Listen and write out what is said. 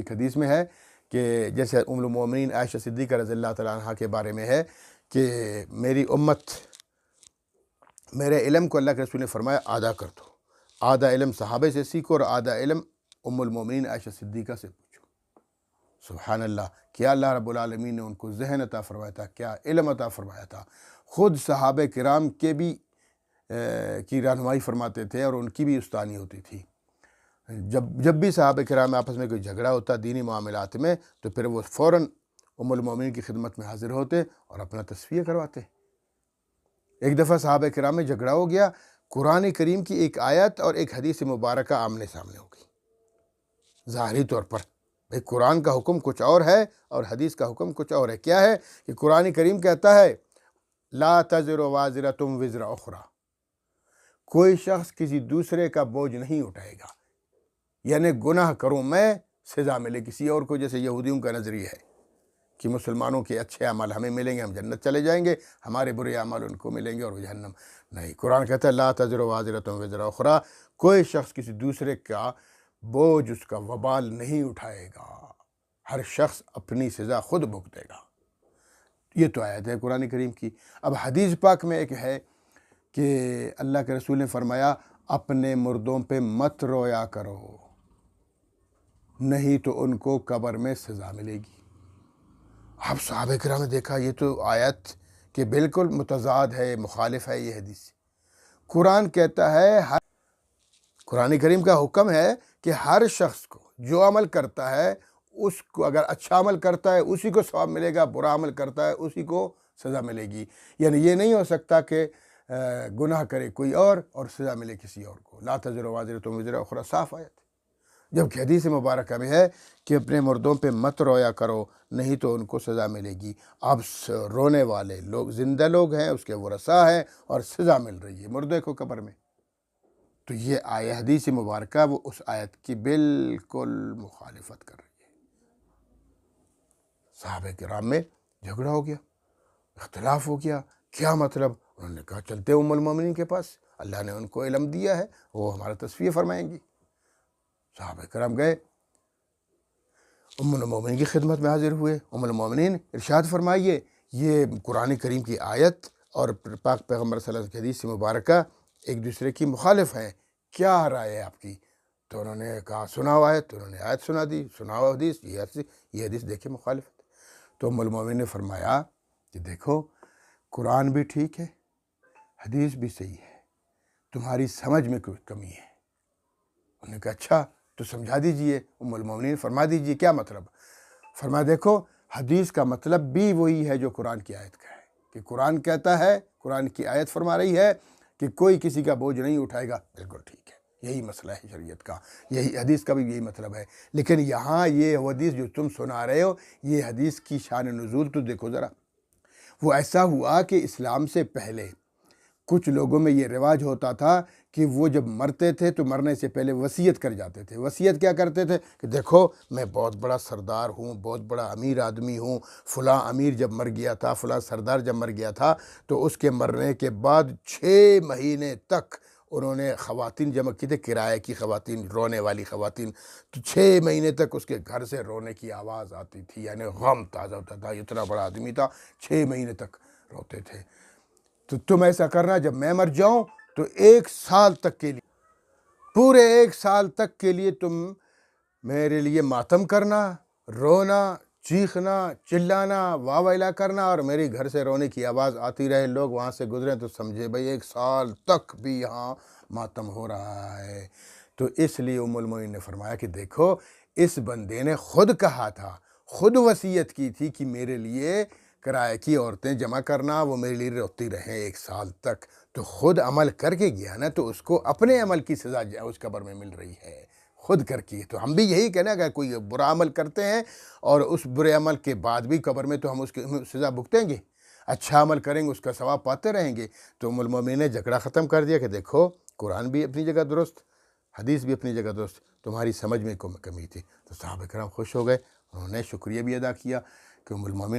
ایک حدیث میں ہے کہ جیسے ام المومنین عائشہ صدیقہ رضی اللہ تعالیٰ عنہ کے بارے میں ہے کہ میری امت میرے علم کو اللہ کے رسول نے فرمایا آدھا کر دو، آدھا علم صحابہ سے سیکھو اور آدھا علم ام المومنین عائشہ صدیقہ سے پوچھو۔ سبحان اللہ، کیا اللہ رب العالمین نے ان کو ذہن عطا فرمایا تھا، کیا علم عطا فرمایا تھا۔ خود صحابہ کرام کے بھی کی رہنمائی فرماتے تھے اور ان کی بھی استانی ہوتی تھی۔ جب بھی صحابہ کرام آپس میں کوئی جھگڑا ہوتا دینی معاملات میں تو پھر وہ فوراً ام المومنین کی خدمت میں حاضر ہوتے اور اپنا تصفیہ کرواتے۔ ایک دفعہ صحابہ کرام میں جھگڑا ہو گیا، قرآن کریم کی ایک آیت اور ایک حدیث مبارکہ آمنے سامنے ہو گئی ظاہری طور پر۔ بھئی قرآن کا حکم کچھ اور ہے اور حدیث کا حکم کچھ اور ہے۔ کیا ہے کہ قرآن کریم کہتا ہے لا تزر وازرۃ وزر اخری، کوئی شخص کسی دوسرے کا بوجھ نہیں اٹھائے گا، یعنی گناہ کروں میں سزا ملے کسی اور کو، جیسے یہودیوں کا نظریہ ہے کہ مسلمانوں کے اچھے اعمال ہمیں ملیں گے، ہم جنت چلے جائیں گے، ہمارے برے اعمال ان کو ملیں گے اور وہ جہنم۔ نہیں، قرآن کہتا ہے لا تزر وازرۃ وزر اخری، کوئی شخص کسی دوسرے کا بوجھ، اس کا وبال نہیں اٹھائے گا، ہر شخص اپنی سزا خود بھگتے گا۔ یہ تو آیت ہے قرآن کریم کی۔ اب حدیث پاک میں ایک ہے کہ اللہ کے رسول نے فرمایا اپنے مردوں پہ مت رویا کرو، نہیں تو ان کو قبر میں سزا ملے گی۔ اب صحابہ کرام نے دیکھا یہ تو آیت کہ بالکل متضاد ہے، مخالف ہے یہ حدیث۔ قرآن کہتا ہے قرآن کریم کا حکم ہے کہ ہر شخص کو جو عمل کرتا ہے اس کو، اگر اچھا عمل کرتا ہے اسی کو ثواب ملے گا، برا عمل کرتا ہے اسی کو سزا ملے گی۔ یعنی یہ نہیں ہو سکتا کہ گناہ کرے کوئی اور سزا ملے کسی اور کو۔ لا تزر وازرۃ وزر اخری، صاف آیت۔ جبکہ حدیث مبارکہ میں ہے کہ اپنے مردوں پہ مت رویا کرو، نہیں تو ان کو سزا ملے گی۔ اب رونے والے لوگ زندہ لوگ ہیں، اس کے ورثاء ہیں اور سزا مل رہی ہے مردے کو قبر میں۔ تو یہ آیت حدیث مبارکہ وہ اس آیت کی بالکل مخالفت کر رہی ہے۔ صحابہ کرام میں جھگڑا ہو گیا، اختلاف ہو گیا، کیا مطلب؟ انہوں نے کہا چلتے ام المومنین کے پاس، اللہ نے ان کو علم دیا ہے، وہ ہمارا تصفیہ فرمائیں گی۔ صحابہ کرام گئے، ام المومنین کی خدمت میں حاضر ہوئے۔ ام المومنین ارشاد فرمائیے یہ قرآن کریم کی آیت اور پاک پیغمبر صلی اللہ علیہ وسلم کی حدیث مبارکہ ایک دوسرے کی مخالف ہیں، کیا رائے ہے آپ کی؟ تو انہوں نے کہا سناؤ آیت، تو انہوں نے آیت سنا دی، سناؤ حدیث، یہ حدیث دیکھیں مخالفت۔ تو ام المومنین نے فرمایا کہ دیکھو قرآن بھی ٹھیک ہے، حدیث بھی صحیح ہے، تمہاری سمجھ میں کوئی کمی ہے۔ انہوں نے کہا اچھا تو سمجھا دیجئے۔ ام المومنین فرما دیجئے کیا مطلب؟ فرمایا دیکھو حدیث کا مطلب بھی وہی ہے جو قرآن کی آیت کا ہے، کہ قرآن کہتا ہے، قرآن کی آیت فرما رہی ہے کہ کوئی کسی کا بوجھ نہیں اٹھائے گا، بالکل ٹھیک ہے، یہی مسئلہ ہے شریعت کا، یہی حدیث کا بھی یہی مطلب ہے۔ لیکن یہاں یہ حدیث جو تم سنا رہے ہو، یہ حدیث کی شان نزول تو دیکھو ذرا۔ وہ ایسا ہوا کہ اسلام سے پہلے کچھ لوگوں میں یہ رواج ہوتا تھا کہ وہ جب مرتے تھے تو مرنے سے پہلے وصیت کر جاتے تھے۔ وصیت کیا کرتے تھے کہ دیکھو میں بہت بڑا سردار ہوں، بہت بڑا امیر آدمی ہوں، فلاں امیر جب مر گیا تھا، فلاں سردار جب مر گیا تھا تو اس کے مرنے کے بعد 6 مہینے تک انہوں نے خواتین جمع کی تھے، کرایہ کی خواتین، رونے والی خواتین، تو 6 مہینے تک اس کے گھر سے رونے کی آواز آتی تھی، یعنی غم تازہ ہوتا تھا، اتنا بڑا آدمی تھا، 6 مہینے تک روتے تھے۔ تو تم ایسا کرنا جب میں مر جاؤں تو 1 سال تک کے لیے، پورے 1 سال تک کے لیے تم میرے لیے ماتم کرنا، رونا، چیخنا، چلانا، واہ ویلا کرنا، اور میرے گھر سے رونے کی آواز آتی رہے، لوگ وہاں سے گزریں تو سمجھے بھئی 1 سال تک بھی یہاں ماتم ہو رہا ہے۔ تو اس لیے ام المومنین نے فرمایا کہ دیکھو اس بندے نے خود کہا تھا، خود وصیت کی تھی کہ میرے لیے کرایہ کی عورتیں جمع کرنا، وہ میرے لیے روتی رہیں 1 سال تک، تو خود عمل کر کے گیا نا، تو اس کو اپنے عمل کی سزا اس قبر میں مل رہی ہے، خود کر کے۔ تو ہم بھی یہی کہنا کہ کوئی برا عمل کرتے ہیں اور اس برے عمل کے بعد بھی قبر میں تو ہم اس کی سزا بھگتیں گے، اچھا عمل کریں گے اس کا ثواب پاتے رہیں گے۔ تو ام المومنین نے جھگڑا ختم کر دیا کہ دیکھو قرآن بھی اپنی جگہ درست، حدیث بھی اپنی جگہ درست، تمہاری سمجھ میں کمی تھی۔ تو صحابہ کرام خوش ہو گئے، انہوں نے شکریہ بھی ادا کیا کہ ام المومنین